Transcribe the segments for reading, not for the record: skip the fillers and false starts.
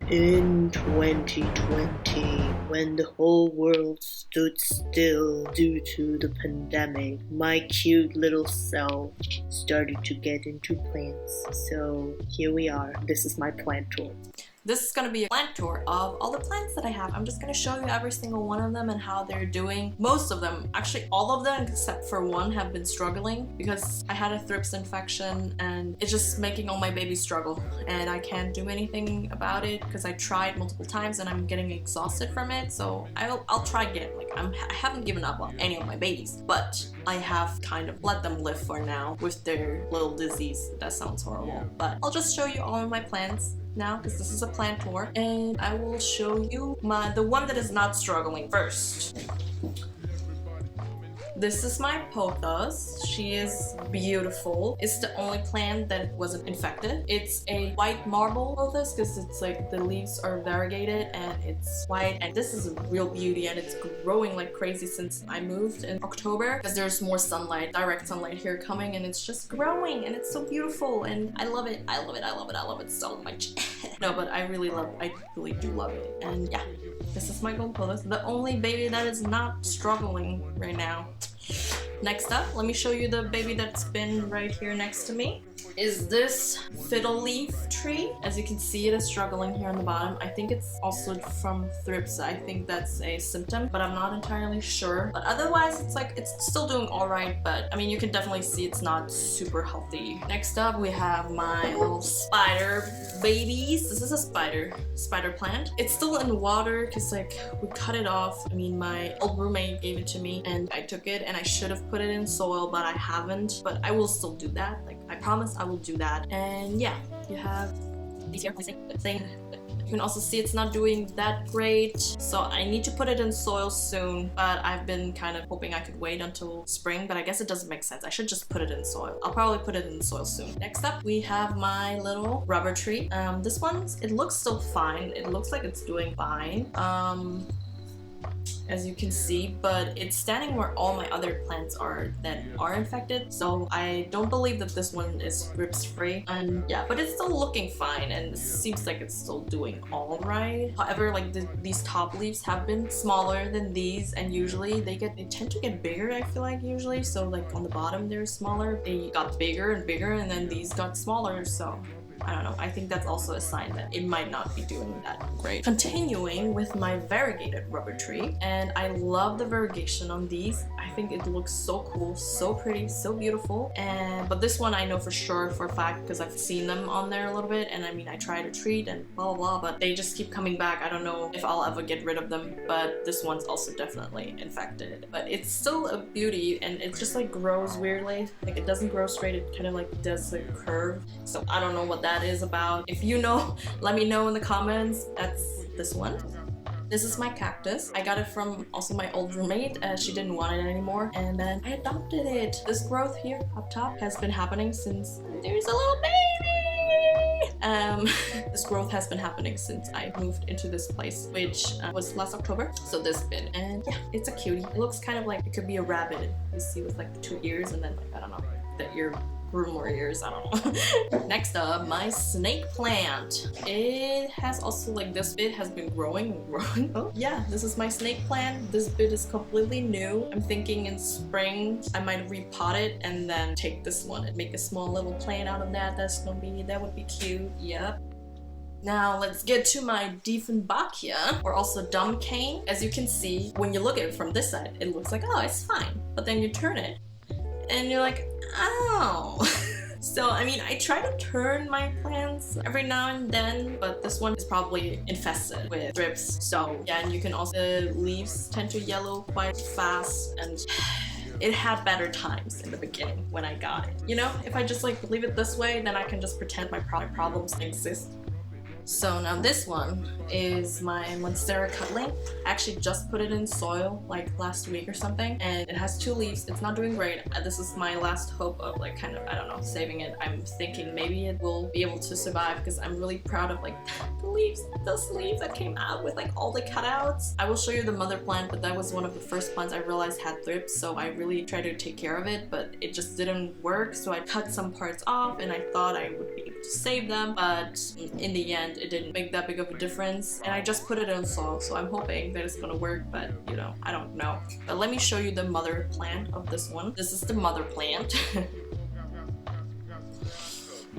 In 2020, when the whole world stood still due to the pandemic, my cute little self started to get into plants. So here we are. This is my plant tour. This is going to be a plant tour of all the plants that I have. I'm just going to show you every single one of them and how they're doing. Most of them, actually all of them except for one, have been struggling because I had a Thrips infection and it's just making all my babies struggle, and I can't do anything about it because I tried multiple times and I'm getting exhausted from it. So I'll try again. I haven't given up on any of my babies, but I have kind of let them live for now with their little disease. That sounds horrible, but I'll just show you all of my plants now because this is a plant tour, and I will show you the one that is not struggling first. This is my pothos. She is beautiful. It's the only plant that wasn't infected. It's a white marble pothos because it's like the leaves are variegated and it's white, and this is a real beauty, and it's growing like crazy since I moved in October because there's more sunlight, direct sunlight here coming, and it's just growing and it's so beautiful and I love it. I love it. I love it. I love it so much. No, but I really do love it. And yeah, this is my gold pothos, the only baby that is not struggling right now. Next up, let me show you the baby that's been right here next to me. Is this fiddle leaf tree. As you can see, it is struggling here on the bottom. I think it's also from thrips. I think that's a symptom, but I'm not entirely sure. But otherwise, it's still doing all right, but I mean, you can definitely see it's not super healthy. Next up, we have my little spider babies. This is a spider plant. It's still in water because we cut it off. I mean, my old roommate gave it to me and I took it, and I should have put it in soil, but I haven't. But I will still do that. I promise I will do that. And yeah, you have these here. You can also see it's not doing that great, so I need to put it in soil soon, but I've been kind of hoping I could wait until spring, but I guess it doesn't make sense. I should just put it in soil. I'll probably put it in soil soon. Next up, we have my little rubber tree. This one, it looks still fine. It looks like it's doing fine. As you can see, but it's standing where all my other plants are that are infected, so I don't believe that this one is thrips free. And yeah, but it's still looking fine and it seems like it's still doing all right. However, these top leaves have been smaller than these, and usually they tend to get bigger, I feel like, usually. So on the bottom they're smaller, they got bigger and bigger, and then these got smaller, so I don't know. I think that's also a sign that it might not be doing that great. Continuing with my variegated rubber tree, and I love the variegation on these. I think it looks so cool, so pretty, so beautiful. But this one I know for sure, for a fact, because I've seen them on there a little bit, and I mean, I try to treat and blah blah blah, but they just keep coming back. I don't know if I'll ever get rid of them, but this one's also definitely infected. But it's still a beauty, and it just grows weirdly. It doesn't grow straight, it kind of does a curve. So I don't know what that is about. If you know, let me know in the comments. That's this one. This is my cactus. I got it from also my old roommate. She didn't want it anymore, and then I adopted it. This growth here up top has been happening since there's a little baby. This growth has been happening since I moved into this place, which was last October. So this bit, and yeah, it's a cutie. It looks kind of like it could be a rabbit. You see, with the 2 ears, and then I don't know, the ear grew more ears, I don't know. Next up, my snake plant. It has also, this bit has been growing and growing. Oh yeah, this is my snake plant. This bit is completely new. I'm thinking in spring I might repot it and then take this one and make a small little plant out of that. That would be cute. Yep. Now let's get to my Diefenbachia, or also dumb cane. As you can see, when you look at it from this side, it looks like, oh, it's fine. But then you turn it and you're like, oh. So I mean, I try to turn my plants every now and then, but this one is probably infested with thrips. So yeah, and you can also, the leaves tend to yellow quite fast, and it had better times in the beginning when I got it. You know, if I just leave it this way, then I can just pretend my problems exist. So now this one is my Monstera cutling. I actually just put it in soil last week or something, and it has 2 leaves. It's not doing great. This is my last hope of I don't know, saving it. I'm thinking maybe it will be able to survive because I'm really proud of those leaves that came out with all the cutouts. I will show you the mother plant, but that was one of the first plants I realized had thrips, so I really tried to take care of it, but it just didn't work. So I cut some parts off, and I thought I would be able to save them, but in the end it didn't make that big of a difference, and I just put it in soil, so I'm hoping that it's gonna work, but you know, I don't know. But let me show you the mother plant of this one. This is the mother plant.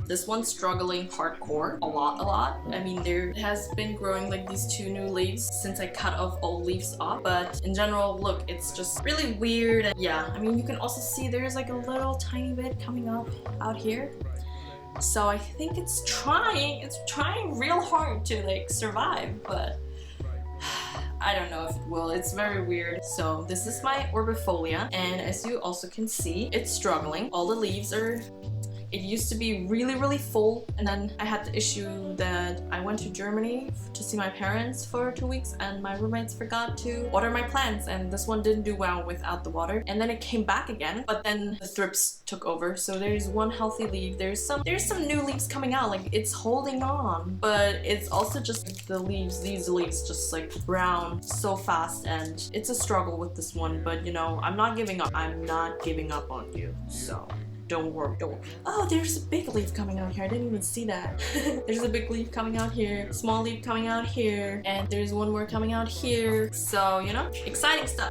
This one's struggling hardcore a lot. I mean, there has been growing like these 2 new leaves since I cut off all leaves off, but in general, look, it's just really weird. And yeah, I mean, you can also see there's like a little tiny bit coming up out here. So I think it's trying real hard to like survive, but I don't know if it will. It's very weird. So this is my orbifolia, and as you also can see, it's struggling. All the leaves are... It used to be really full, and then I had the issue that I went to Germany to see my parents for 2 weeks, and my roommates forgot to water my plants, and this one didn't do well without the water. And then it came back again, but then the thrips took over. So there's one healthy leaf. There's some new leaves coming out. Like, it's holding on, but it's also just the leaves. These leaves just like brown so fast, and it's a struggle with this one. But you know, I'm not giving up. I'm not giving up on you. So. Don't worry. Oh, there's a big leaf coming out here. I didn't even see that. There's a big leaf coming out here, small leaf coming out here, and there's one more coming out here. So, you know, exciting stuff.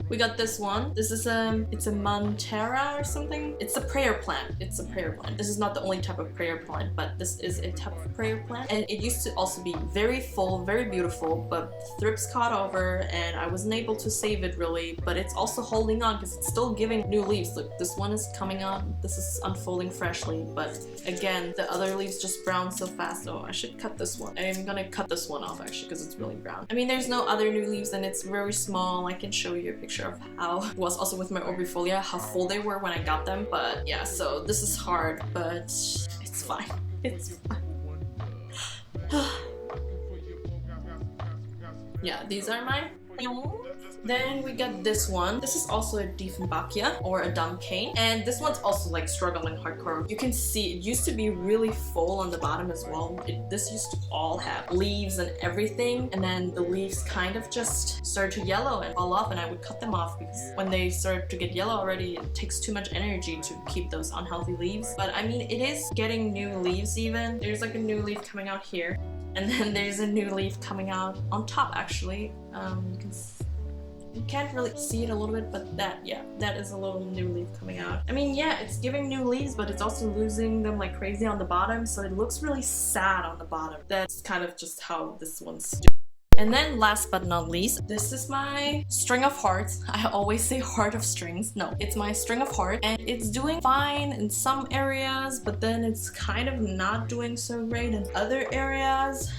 We got this one. This is it's a Montera or something. It's a prayer plant. It's a prayer plant. This is not the only type of prayer plant, but this is a type of prayer plant. And it used to also be very full, very beautiful, but thrips caught over and I wasn't able to save it really, but it's also holding on because it's still giving new leaves. Look, this one is coming out. This is unfolding freshly, but again, the other leaves just brown so fast. Oh, I should cut this one. I'm gonna cut this one off actually because it's really brown. I mean, there's no other new leaves and it's very small. I can show you a picture of how it was also with my orbifolia, how full they were when I got them. But yeah, so this is hard, but it's fine. It's fine. Yeah, these are my... Then we got this one. This is also a Diefenbachia or a dumb cane, and this one's also like struggling hardcore. You can see it used to be really full on the bottom as well. This used to all have leaves and everything, and then the leaves kind of just started to yellow and fall off, and I would cut them off because when they start to get yellow already, it takes too much energy to keep those unhealthy leaves. But I mean, it is getting new leaves even. There's like a new leaf coming out here, and then there's a new leaf coming out on top actually. You can't really see it a little bit, but that is a little new leaf coming out. I mean, yeah, it's giving new leaves, but it's also losing them like crazy on the bottom, so it looks really sad on the bottom. That's kind of just how this one's doing. And then last but not least, this is my string of hearts. I always say heart of strings. No, it's my string of heart, and it's doing fine in some areas, but then it's kind of not doing so great in other areas.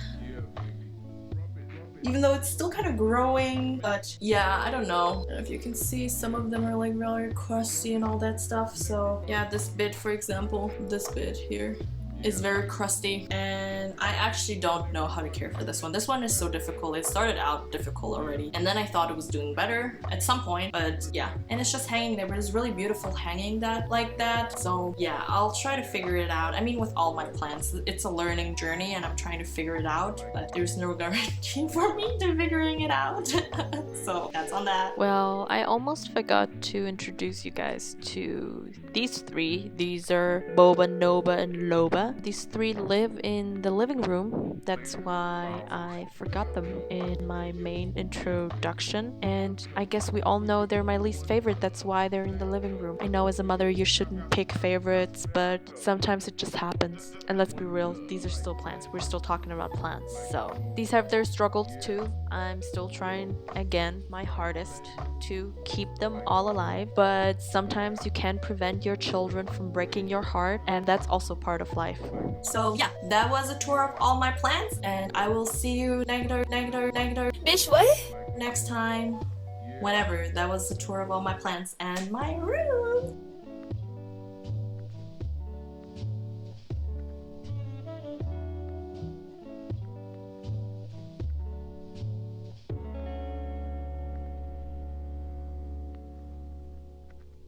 Even though it's still kind of growing, but yeah, I don't know if you can see, some of them are like really crusty and all that stuff. So yeah, this bit, for example, this bit here is very crusty, and I actually don't know how to care for this one. This one is so difficult. It started out difficult already, and then I thought it was doing better at some point, but yeah, and it's just hanging there, but it's really beautiful hanging that like that. So yeah, I'll try to figure it out. I mean, with all my plants, it's a learning journey and I'm trying to figure it out, but there's no guarantee for me to figuring it out. So that's on that. Well, I almost forgot to introduce you guys to these 3. These are Boba, Noba, and Loba. These 3 live in the living room. That's why I forgot them in my main introduction. And I guess we all know they're my least favorite. That's why they're in the living room. I know as a mother you shouldn't pick favorites, but sometimes it just happens. And let's be real, these are still plants. We're still talking about plants. So these have their struggles too. I'm still trying again my hardest to keep them all alive. But sometimes you can prevent your children from breaking your heart, and that's also part of life. So yeah, that was a tour of all my plants, and I will see you Bitch, what? next time. Whenever. That was the tour of all my plants and my room.